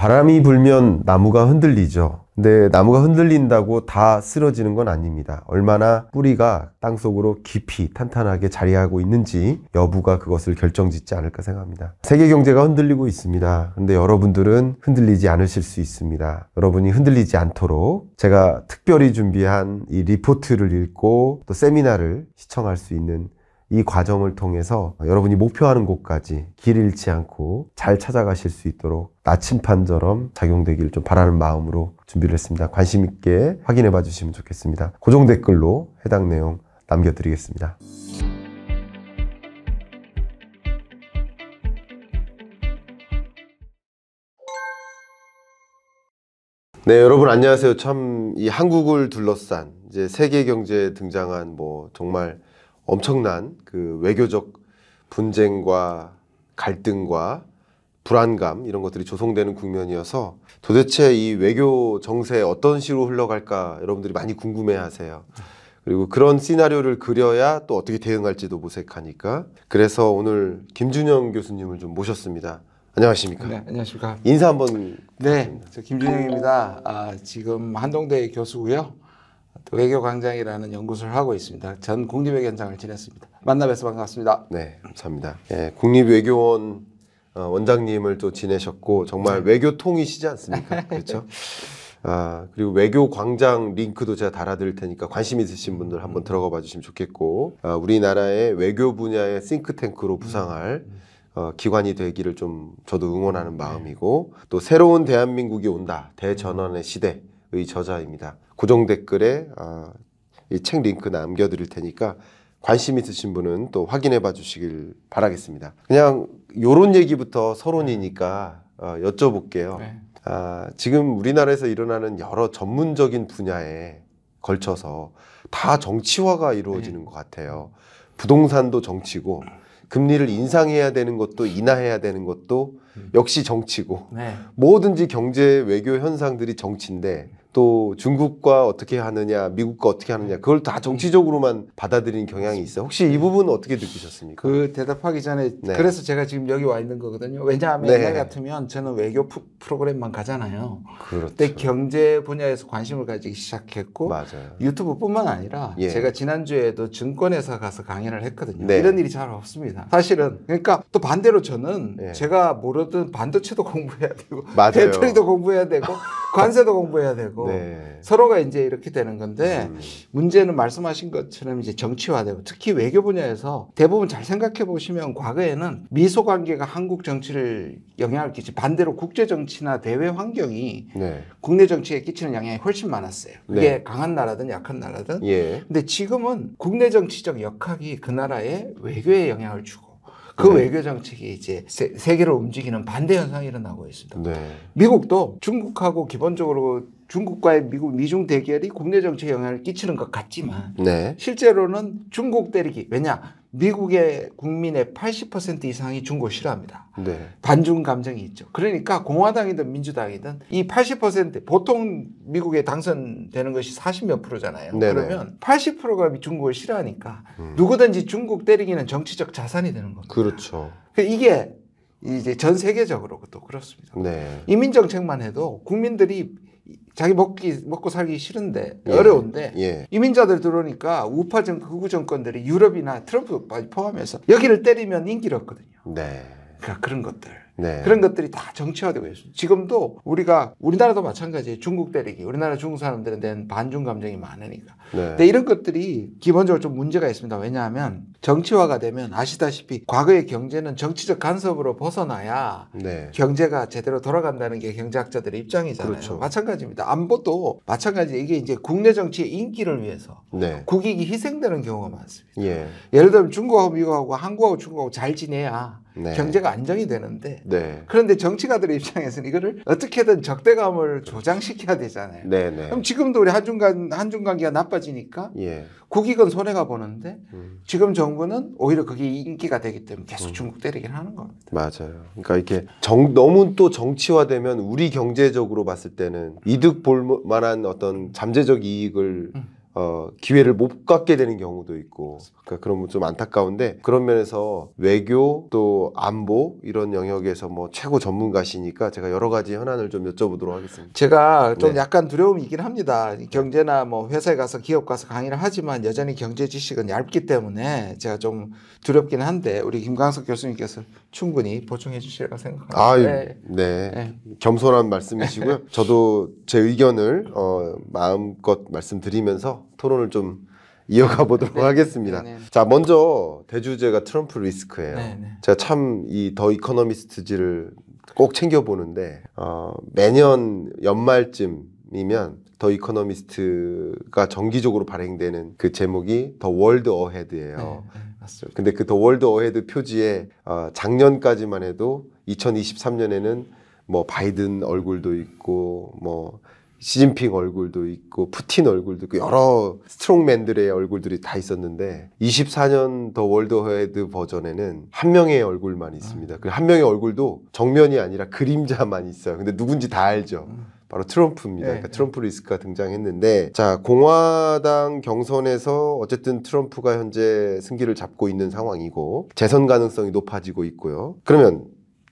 바람이 불면 나무가 흔들리죠. 근데 나무가 흔들린다고 다 쓰러지는 건 아닙니다. 얼마나 뿌리가 땅속으로 깊이 탄탄하게 자리하고 있는지 여부가 그것을 결정짓지 않을까 생각합니다. 세계 경제가 흔들리고 있습니다. 근데 여러분들은 흔들리지 않으실 수 있습니다. 여러분이 흔들리지 않도록 제가 특별히 준비한 이 리포트를 읽고 또 세미나를 시청할 수 있는 이 과정을 통해서 여러분이 목표하는 곳까지 길 잃지 않고 잘 찾아가실 수 있도록 나침판처럼 작용되기를 좀 바라는 마음으로 준비를 했습니다. 관심 있게 확인해 봐 주시면 좋겠습니다. 고정 댓글로 해당 내용 남겨드리겠습니다. 네, 여러분 안녕하세요. 참 이 한국을 둘러싼 이제 세계 경제에 등장한 정말 엄청난 그 외교적 분쟁과 갈등과 불안감 이런 것들이 조성되는 국면이어서 도대체 이 외교 정세 어떤 식으로 흘러갈까 여러분들이 많이 궁금해 하세요. 그리고 그런 시나리오를 그려야 또 어떻게 대응할지도 모색하니까 그래서 오늘 김준영 교수님을 좀 모셨습니다. 안녕하십니까? 네, 안녕하십니까? 인사 한번. 네, 저 김준영입니다. 지금 한동대 교수고요. 외교광장이라는 연구소를 하고 있습니다. 전 국립외교원장을 지냈습니다. 만나 뵈서 반갑습니다. 네, 감사합니다. 예, 국립외교원 원장님을 또 지내셨고 정말 외교통이시지 않습니까? 그렇죠? 그리고 외교광장 링크도 제가 달아드릴 테니까 관심 있으신 분들 한번 들어가 봐 주시면 좋겠고 우리나라의 외교 분야의 싱크탱크로 부상할 기관이 되기를 좀 저도 응원하는 마음이고 또 새로운 대한민국이 온다. 대전환의 시대의 저자입니다. 고정 댓글에 이 책 링크 남겨드릴 테니까 관심 있으신 분은 또 확인해 봐 주시길 바라겠습니다. 그냥 요런 얘기부터 서론이니까 여쭤볼게요. 네. 지금 우리나라에서 일어나는 여러 전문적인 분야에 걸쳐서 다 정치화가 이루어지는 것 같아요. 부동산도 정치고 금리를 인상해야 되는 것도 인하해야 되는 것도 역시 정치고 네. 뭐든지 경제 외교 현상들이 정치인데 또 중국과 어떻게 하느냐 미국과 어떻게 하느냐 그걸 다 정치적으로만 받아들이는 경향이 있어요. 혹시 이 부분은 어떻게 느끼셨습니까? 그 대답하기 전에 네. 그래서 제가 지금 여기 와 있는 거거든요. 왜냐하면 네. 옛날 같으면 저는 외교 프로그램만 가잖아요. 그렇죠. 그때 경제 분야에서 관심을 가지기 시작했고 맞아요. 유튜브뿐만 아니라 예. 제가 지난주에도 증권회사 가서 강연을 했거든요. 네. 이런 일이 잘 없습니다. 사실은 그러니까 또 반대로 저는 예. 제가 모르던 반도체도 공부해야 되고 맞아요. 배터리도 공부해야 되고 관세도 공부해야 되고 네. 서로가 이제 이렇게 되는 건데 문제는 말씀하신 것처럼 이제 정치화되고 특히 외교 분야에서 대부분 잘 생각해 보시면 과거에는 미소 관계가 한국 정치를 영향을 끼치 반대로 국제 정치나 대외 환경이 네. 국내 정치에 끼치는 영향이 훨씬 많았어요. 그게 네. 강한 나라든 약한 나라든. 예. 근데 지금은 국내 정치적 역학이 그 나라의 외교에 영향을 주고 그 네. 외교 정책이 이제 세계를 움직이는 반대 현상이 일어나고 있습니다. 네. 미국도 중국하고 기본적으로 중국과의 미중 대결이 국내 정치에 영향을 끼치는 것 같지만 네. 실제로는 중국 때리기. 왜냐? 미국의 국민의 80% 이상이 중국을 싫어합니다. 네. 반중 감정이 있죠. 그러니까 공화당이든 민주당이든 이 80% 보통 미국에 당선되는 것이 40몇 %잖아요. 네네. 그러면 80%가 중국을 싫어하니까 누구든지 중국 때리기는 정치적 자산이 되는 겁니다. 그렇죠. 이게 이제 전 세계적으로도 그렇습니다. 네. 이민 정책만 해도 국민들이 자기 먹고 살기 싫은데 예. 어려운데 예. 이민자들 들어오니까 우파 극우 정권들이 유럽이나 트럼프까지 포함해서 여기를 때리면 인기를 얻거든요. 네. 그러니까 그런 것들. 네. 그런 것들이 다 정치화되고 있습니다. 지금도 우리나라도 마찬가지예요. 중국 때리기. 우리나라 중국 사람들에 대한 반중 감정이 많으니까. 네. 근데 이런 것들이 기본적으로 좀 문제가 있습니다. 왜냐하면 정치화가 되면 아시다시피 과거의 경제는 정치적 간섭으로 벗어나야 네. 경제가 제대로 돌아간다는 게 경제학자들의 입장이잖아요. 그렇죠. 마찬가지입니다. 안보도 마찬가지. 이게 이제 국내 정치의 인기를 위해서 네. 국익이 희생되는 경우가 많습니다. 예. 예를 들면 중국하고 미국하고 한국하고 중국하고 잘 지내야 네. 경제가 안정이 되는데 네. 그런데 정치가들의 입장에서는 이거를 어떻게든 적대감을 조장시켜야 되잖아요. 네. 네. 그럼 지금도 우리 한중 관계가 나빠지니까 예. 국익은 손해가 보는데 지금 정부는 오히려 그게 인기가 되기 때문에 계속 중국 때리긴 하는 겁니다. 맞아요. 그러니까 이렇게 너무 또 정치화되면 우리 경제적으로 봤을 때는 이득 볼 만한 어떤 잠재적 이익을 기회를 못 갖게 되는 경우도 있고 그러니까 그런 좀 안타까운데 그런 면에서 외교 또 안보 이런 영역에서 뭐 최고 전문가시니까 제가 여러 가지 현안을 좀 여쭤보도록 하겠습니다. 제가 좀 네. 약간 두려움이 있긴 합니다. 경제나 뭐 회사에 가서 기업 가서 강의를 하지만 여전히 경제 지식은 얇기 때문에 제가 좀 두렵긴 한데 우리 김광석 교수님께서 충분히 보충해 주시리라고 생각합니다. 아, 네. 네. 네. 겸손한 말씀이시고요. 저도 제 의견을 마음껏 말씀드리면서 토론을 좀 이어가 보도록 네. 하겠습니다. 네. 자, 먼저 대주제가 트럼프 리스크예요. 네. 네. 제가 참 이 더 이코노미스트지를 꼭 챙겨보는데 매년 연말쯤이면 더 이코노미스트가 정기적으로 발행되는 그 제목이 더 월드 어헤드예요. 네. 맞습니다. 근데 그 더 월드 어헤드 표지에 작년까지만 해도 2023년에는 뭐 바이든 얼굴도 있고 뭐 시진핑 얼굴도 있고 푸틴 얼굴도 있고 여러 스트롱맨들의 얼굴들이 다 있었는데 24년 더 월드 어헤드 버전에는 한 명의 얼굴만 있습니다. 그 한 명의 얼굴도 정면이 아니라 그림자만 있어요. 근데 누군지 다 알죠. 바로 트럼프입니다. 네. 그러니까 트럼프 리스크가 등장했는데 자 공화당 경선에서 어쨌든 트럼프가 현재 승기를 잡고 있는 상황이고 재선 가능성이 높아지고 있고요. 그러면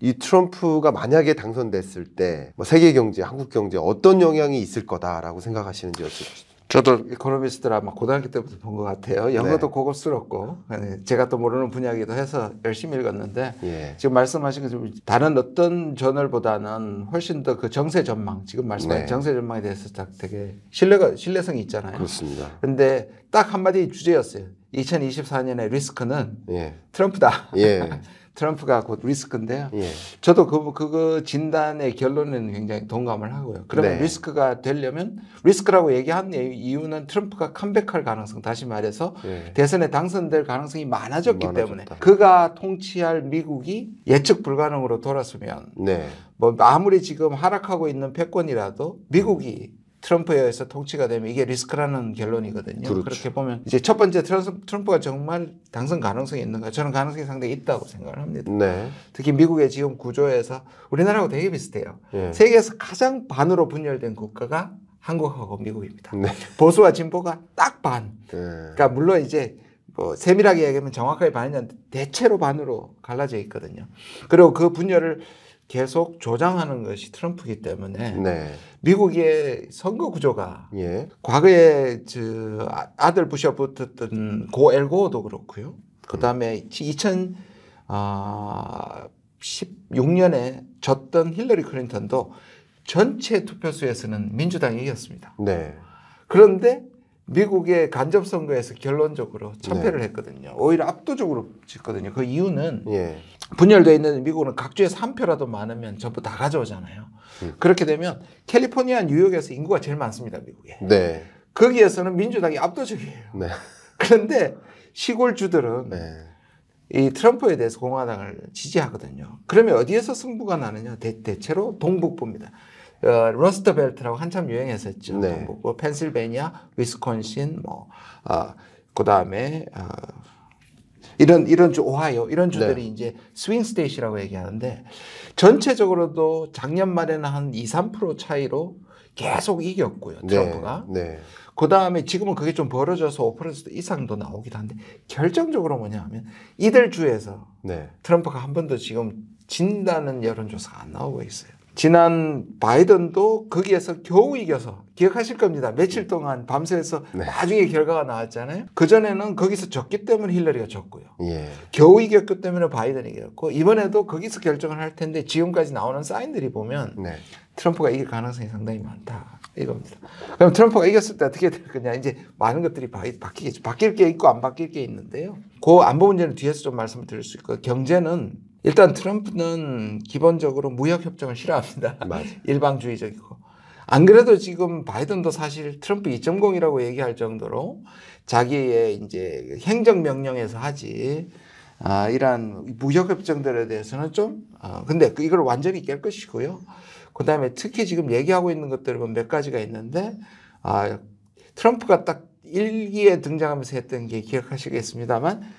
이 트럼프가 만약에 당선됐을 때 뭐 세계 경제, 한국 경제에 어떤 영향이 있을 거다라고 생각하시는지 여쭤보십시오. 저도 이코노미스트를 아마 고등학교 때부터 본 것 같아요. 영어도 네. 고급스럽고 제가 또 모르는 분야이기도 해서 열심히 읽었는데 예. 지금 말씀하신 것처럼 다른 어떤 저널보다는 훨씬 더 그 정세 전망 지금 말씀하신 네. 정세 전망에 대해서 딱 되게 신뢰성이 있잖아요. 그렇습니다. 근데 딱 한마디 주제였어요. 2024년의 리스크는 예. 트럼프다. 예. 트럼프가 곧 리스크인데요. 예. 저도 그 진단의 결론에는 굉장히 동감을 하고요. 그러면 네. 리스크가 되려면 리스크라고 얘기한 이유는 트럼프가 컴백할 가능성, 다시 말해서 예. 대선에 당선될 가능성이 많아졌기 때문에 많아졌다. 그가 통치할 미국이 예측 불가능으로 돌았으면 네. 뭐 아무리 지금 하락하고 있는 패권이라도 미국이 트럼프에 의해서 통치가 되면 이게 리스크라는 결론이거든요. 그렇죠. 그렇게 보면 이제 첫 번째 트럼프가 정말 당선 가능성이 있는가? 저는 가능성이 상당히 있다고 생각을 합니다. 네. 특히 미국의 지금 구조에서 우리나라하고 되게 비슷해요. 예. 세계에서 가장 반으로 분열된 국가가 한국하고 미국입니다. 네. 보수와 진보가 딱 반. 예. 그러니까 물론 이제 뭐 세밀하게 얘기하면 정확하게 반이냐 대체로 반으로 갈라져 있거든요. 그리고 그 분열을 계속 조장하는 것이 트럼프이기 때문에 네. 미국의 선거 구조가 예. 과거에 아들 부시가 붙었던 고 엘고어도 그렇고요. 그다음에 2016년에 졌던 힐러리 클린턴도 전체 투표수에서는 민주당이 이겼습니다. 네. 그런데 미국의 간접선거에서 결론적으로 참패를 했거든요. 오히려 압도적으로 졌거든요. 그 이유는 예. 분열되어 있는 미국은 각주에서 한 표라도 많으면 전부 다 가져오잖아요. 그렇게 되면 캘리포니아, 뉴욕에서 인구가 제일 많습니다. 미국에. 네. 거기에서는 민주당이 압도적이에요. 네. 그런데 시골주들은 네. 이 트럼프에 대해서 공화당을 지지하거든요. 그러면 어디에서 승부가 나느냐? 대체로 동북부입니다. 러스트 벨트라고 한참 유행했었죠. 네. 동북부, 펜실베니아, 위스콘신, 그다음에 이런 주 오하이오 이런 주들이 네. 이제 스윙 스테이시라고 얘기하는데 전체적으로도 작년 말에는 한 2~3% 차이로 계속 이겼고요. 트럼프가. 네. 그다음에 지금은 그게 좀 벌어져서 5% 이상도 나오기도 한데 결정적으로 뭐냐면 이들 주에서 네. 트럼프가 한 번도 지금 진다는 여론조사가 안 나오고 있어요. 지난 바이든도 거기에서 겨우 이겨서 기억하실 겁니다. 며칠 동안 밤새서 네. 나중에 결과가 나왔잖아요. 그전에는 거기서 졌기 때문에 힐러리가 졌고요. 예. 겨우 이겼기 때문에 바이든이 이겼고 이번에도 거기서 결정을 할 텐데 지금까지 나오는 사인들이 보면 네. 트럼프가 이길 가능성이 상당히 많다. 이겁니다. 그럼 트럼프가 이겼을 때 어떻게 될 거냐. 이제 많은 것들이 바뀌겠죠. 바뀔 게 있고 안 바뀔 게 있는데요. 그 안보 문제는 뒤에서 좀 말씀을 드릴 수 있고 경제는 일단 트럼프는 기본적으로 무역협정을 싫어합니다. 맞아. 일방주의적이고. 안 그래도 지금 바이든도 사실 트럼프 2.0이라고 얘기할 정도로 자기의 이제 행정명령에서 하지 이러한 무역협정들에 대해서는 좀 근데 이걸 완전히 깰 것이고요. 그다음에 특히 지금 얘기하고 있는 것들은 몇 가지가 있는데 트럼프가 딱 1기에 등장하면서 했던 게 기억하시겠습니다만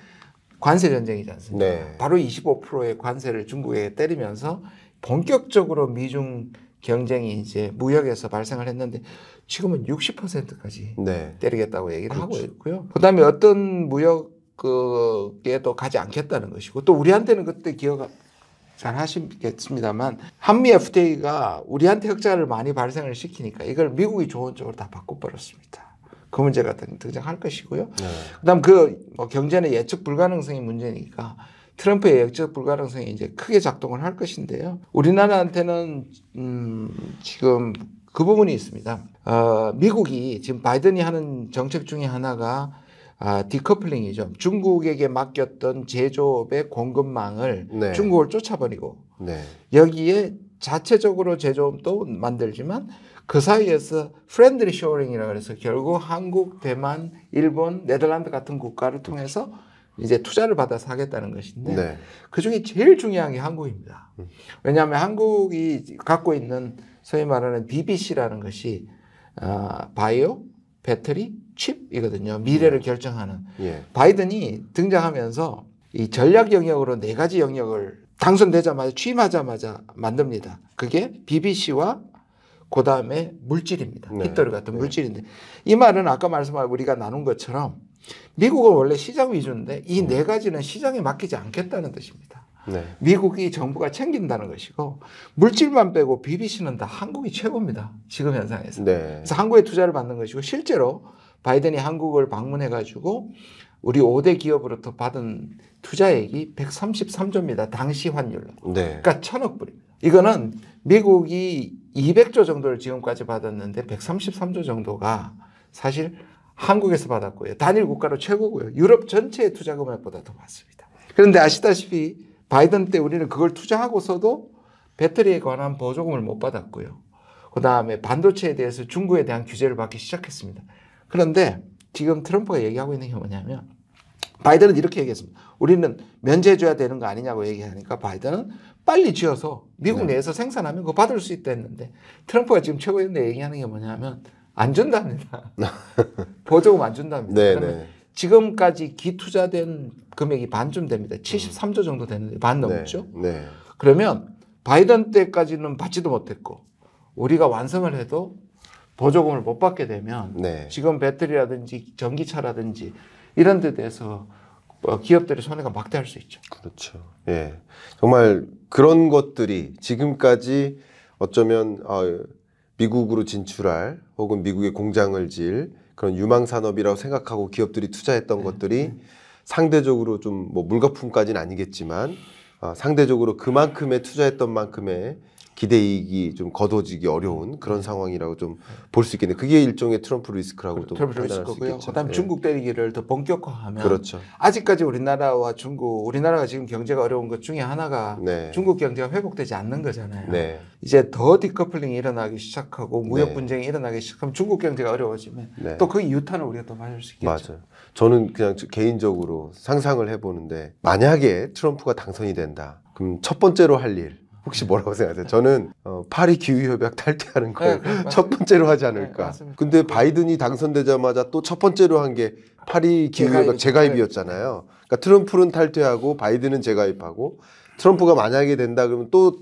관세 전쟁이지 않습니까? 네. 바로 25%의 관세를 중국에게 때리면서 본격적으로 미중 경쟁이 이제 무역에서 발생을 했는데 지금은 60%까지 네. 때리겠다고 얘기를 그렇죠. 하고 있고요. 그다음에 어떤 무역에도 가지 않겠다는 것이고 또 우리한테는 그때 기억 잘 하시겠습니다만 한미 FTA가 우리한테 흑자를 많이 발생을 시키니까 이걸 미국이 좋은 쪽으로 다 바꿔버렸습니다. 그 문제가 등장할 것이고요. 네. 그다음 뭐 경제는 예측 불가능성이 문제니까 트럼프의 예측 불가능성이 이제 크게 작동을 할 것인데요. 우리나라한테는 지금 그 부분이 있습니다. 미국이 지금 바이든이 하는 정책 중에 하나가 디커플링이죠. 중국에게 맡겼던 제조업의 공급망을 네. 중국을 쫓아버리고 네. 여기에 자체적으로 제조업도 만들지만 그 사이에서 프렌드리 쇼어링이라고 해서 결국 한국, 대만, 일본, 네덜란드 같은 국가를 통해서 이제 투자를 받아서 하겠다는 것인데 네. 그중에 제일 중요한 게 한국입니다. 왜냐하면 한국이 갖고 있는 소위 말하는 BBC라는 것이 바이오, 배터리, 칩이거든요. 미래를 결정하는. 예. 바이든이 등장하면서 이 전략 영역으로 4가지 영역을 당선되자마자 취임하자마자 만듭니다. 그게 BBC와 그 다음에 물질입니다. 네. 핏돌 같은 네. 물질인데 이 말은 아까 말씀한 우리가 나눈 것처럼 미국은 원래 시장 위주인데 이 4가지는 시장에 맡기지 않겠다는 뜻입니다. 네. 미국이 정부가 챙긴다는 것이고 물질만 빼고 BBC는 다 한국이 최고입니다. 지금 현상에서. 네. 그래서 한국에 투자를 받는 것이고 실제로 바이든이 한국을 방문해가지고 우리 5대 기업으로부터 받은 투자액이 133조입니다. 당시 환율로. 네. 그러니까 1,000억 불입니다. 이거는 미국이 200조 정도를 지금까지 받았는데 133조 정도가 사실 한국에서 받았고요. 단일 국가로 최고고요. 유럽 전체의 투자 금액보다 더 많습니다. 그런데 아시다시피 바이든 때 우리는 그걸 투자하고서도 배터리에 관한 보조금을 못 받았고요. 그다음에 반도체에 대해서 중국에 대한 규제를 받기 시작했습니다. 그런데 지금 트럼프가 얘기하고 있는 게 뭐냐면 바이든은 이렇게 얘기했습니다. 우리는 면제해줘야 되는 거 아니냐고 얘기하니까 바이든은 빨리 지어서 미국 네. 내에서 생산하면 그거 받을 수 있다 했는데 트럼프가 지금 최고위원회 얘기하는 게 뭐냐면 안 준답니다. 보조금 안 준답니다. 네. 그러면 네. 지금까지 기투자된 금액이 반쯤 됩니다. 73조 정도 되는데 반 넘죠. 네. 그러면 바이든 때까지는 받지도 못했고 우리가 완성을 해도 보조금을 못 받게 되면 네. 지금 배터리라든지 전기차라든지 이런 데 대해서 기업들의 손해가 막대할 수 있죠. 그렇죠. 예. 정말 그런 것들이 지금까지 어쩌면 미국으로 진출할 혹은 미국에 공장을 지을 그런 유망 산업이라고 생각하고 기업들이 투자했던 것들이 상대적으로 좀 뭐 물거품까지는 아니겠지만 상대적으로 그만큼의 투자했던 만큼의 기대이익이 좀 거둬지기 어려운 그런 상황이라고 좀 볼 수 있겠네요. 그게 일종의 트럼프 리스크라고 또 트럼프 판단할 수 리스크고요. 있겠죠. 그다음 예. 중국 때리기를 더 본격화하면 그렇죠. 아직까지 우리나라와 중국, 우리나라가 지금 경제가 어려운 것 중에 하나가 네. 중국 경제가 회복되지 않는 거잖아요. 네. 이제 더 디커플링이 일어나기 시작하고 무역 네. 분쟁이 일어나기 시작하면 중국 경제가 어려워지면 네. 또 그 유탄을 우리가 또 맞을 수 있겠죠. 맞아요. 저는 그냥 개인적으로 상상을 해보는데 만약에 트럼프가 당선이 된다. 그럼 첫 번째로 할 일 혹시 뭐라고 생각하세요? 저는 파리 기후협약 탈퇴하는 걸 첫 번째로 하지 않을까. 맞습니다. 근데 바이든이 당선되자마자 또 첫 번째로 한 게 파리 기후협약 재가입이었잖아요. 그러니까 트럼프는 탈퇴하고 바이든은 재가입하고 트럼프가 만약에 된다 그러면 또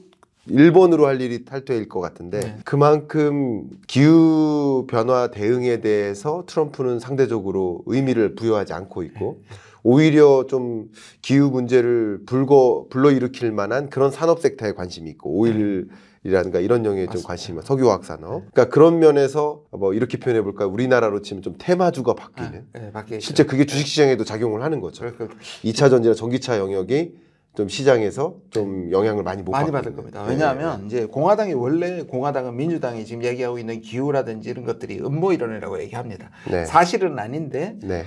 1번으로 할 일이 탈퇴일 것 같은데 네. 그만큼 기후 변화 대응에 대해서 트럼프는 상대적으로 의미를 부여하지 않고 있고 오히려 좀 기후 문제를 불러일으킬 만한 그런 산업 섹터에 관심이 있고 오일이라든가 이런 영역에 좀 관심이 많아요. 석유화학 산업. 그러니까 그런 면에서 뭐 이렇게 표현해 볼까요? 우리나라로 치면 좀 테마주가 바뀌는. 네, 바뀌겠죠. 실제 그게 주식시장에도 작용을 하는 거죠. 그렇게 2차 전지나 전기차 영역이 좀 시장에서 좀 영향을 많이 못 많이 받고 받을 있는. 겁니다. 네. 왜냐하면 이제 공화당이 원래 공화당은 민주당이 지금 얘기하고 있는 기후라든지 이런 것들이 음모 이론이라고 얘기합니다. 네. 사실은 아닌데 네.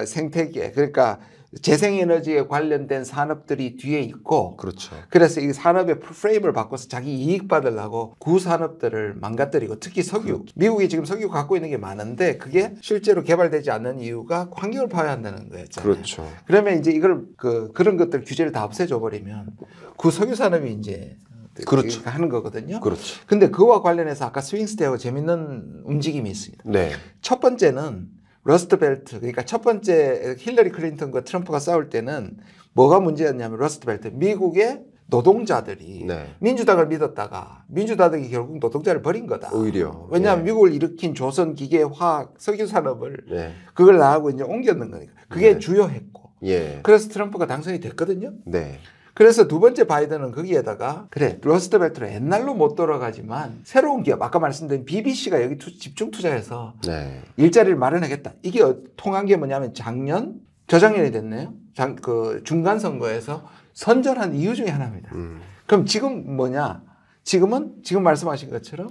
생태계 그러니까 재생에너지에 관련된 산업들이 뒤에 있고 그렇죠. 그래서 이 산업의 프레임을 바꿔서 자기 이익 받으려고 구산업들을 망가뜨리고 특히 석유. 미국이 지금 석유 갖고 있는 게 많은데 그게 실제로 개발되지 않는 이유가 환경을 파괴한다는 거였잖아요. 그렇죠. 그러면 이제 이걸 그런 것들 규제를 다 없애줘 버리면 구석유 산업이 이제 그렇죠. 하는 거거든요. 그렇죠. 근데 그와 관련해서 아까 스윙스테하고 재밌는 움직임이 있습니다. 네. 첫 번째는 러스트 벨트. 그러니까 첫 번째 힐러리 클린턴과 트럼프가 싸울 때는 뭐가 문제였냐면 러스트 벨트. 미국의 노동자들이 네. 민주당을 믿었다가 민주당이 결국 노동자를 버린 거다. 오히려. 왜냐하면 네. 미국을 일으킨 조선, 기계, 화학, 석유 산업을 네. 그걸 나하고 이제 옮겼는 거니까. 그게 네. 주요했고. 예. 그래서 트럼프가 당선이 됐거든요. 네. 그래서 두 번째 바이든은 거기에다가 그래 러스트벨트로 옛날로 못 돌아가지만 새로운 기업 아까 말씀드린 BBC가 여기 집중 투자해서 네. 일자리를 마련하겠다. 이게 통한 게 뭐냐면 작년 저작년이 됐네요. 그 중간 선거에서 선전한 이유 중에 하나입니다. 그럼 지금 뭐냐? 지금은 지금 말씀하신 것처럼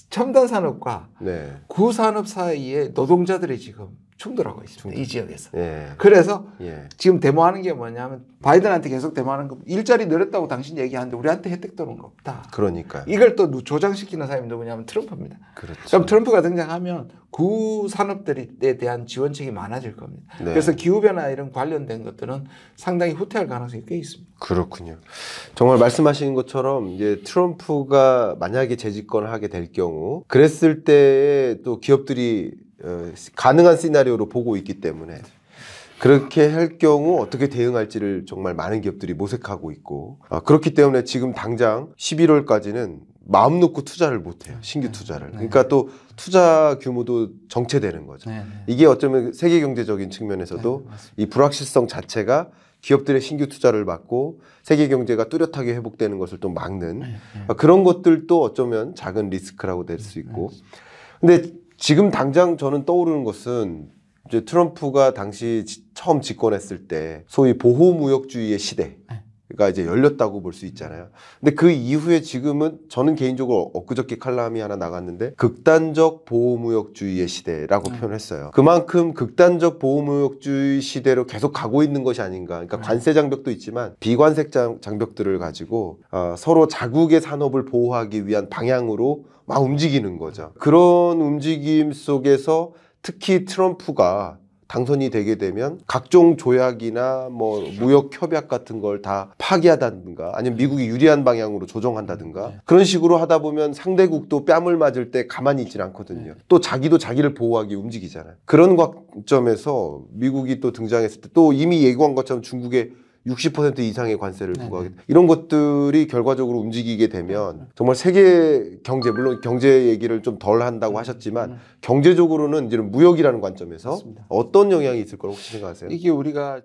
첨단 산업과 네. 구산업 사이에 노동자들이 지금 충돌하고 있습니다. 이 지역에서. 예. 그래서 예. 지금 데모하는 게 뭐냐면 바이든한테 계속 데모하는 거 일자리 늘었다고 당신 얘기하는데 우리한테 혜택 도는 거 없다. 그러니까. 이걸 또 조장시키는 사람이 누구냐면 트럼프입니다. 그렇죠. 그럼 트럼프가 등장하면 구산업들에 대한 지원책이 많아질 겁니다. 네. 그래서 기후변화 이런 관련된 것들은 상당히 후퇴할 가능성이 꽤 있습니다. 그렇군요. 정말 말씀하신 것처럼 이제 트럼프가 만약에 재집권을 하게 될 경우 그랬을 때에 또 기업들이 가능한 시나리오로 보고 있기 때문에 그렇게 할 경우 어떻게 대응할지를 정말 많은 기업들이 모색하고 있고 그렇기 때문에 지금 당장 11월까지는 마음 놓고 투자를 못해요. 신규 투자를. 그러니까 또 투자 규모도 정체되는 거죠. 이게 어쩌면 세계 경제적인 측면에서도 이 불확실성 자체가 기업들의 신규 투자를 막고 세계 경제가 뚜렷하게 회복되는 것을 또 막는 그런 것들도 어쩌면 작은 리스크라고 될 수 있고 근데 지금 당장 저는 떠오르는 것은 이제 트럼프가 당시 처음 집권했을 때 소위 보호무역주의의 시대가 이제 열렸다고 볼 수 있잖아요. 근데 그 이후에 지금은 저는 개인적으로 엊그저께 칼럼이 하나 나갔는데 극단적 보호무역주의의 시대라고 표현했어요. 그만큼 극단적 보호무역주의 시대로 계속 가고 있는 것이 아닌가. 그러니까 관세 장벽도 있지만 비관세 장벽들을 가지고 서로 자국의 산업을 보호하기 위한 방향으로 막 움직이는 거죠. 그런 움직임 속에서 특히 트럼프가 당선이 되게 되면 각종 조약이나 뭐 무역 협약 같은 걸 다 파기하다든가 아니면 미국이 유리한 방향으로 조정한다든가 그런 식으로 하다 보면 상대국도 뺨을 맞을 때 가만히 있질 않거든요. 또 자기도 자기를 보호하기 움직이잖아요. 그런 관점에서 미국이 또 등장했을 때 또 이미 예고한 것처럼 중국에 60% 이상의 관세를 부과하겠다. 이런 것들이 결과적으로 움직이게 되면 정말 세계 경제, 물론 경제 얘기를 좀 덜 한다고 하셨지만 경제적으로는 이제 무역이라는 관점에서 맞습니다. 어떤 영향이 있을 거라고 혹시 생각하세요? 이게 우리가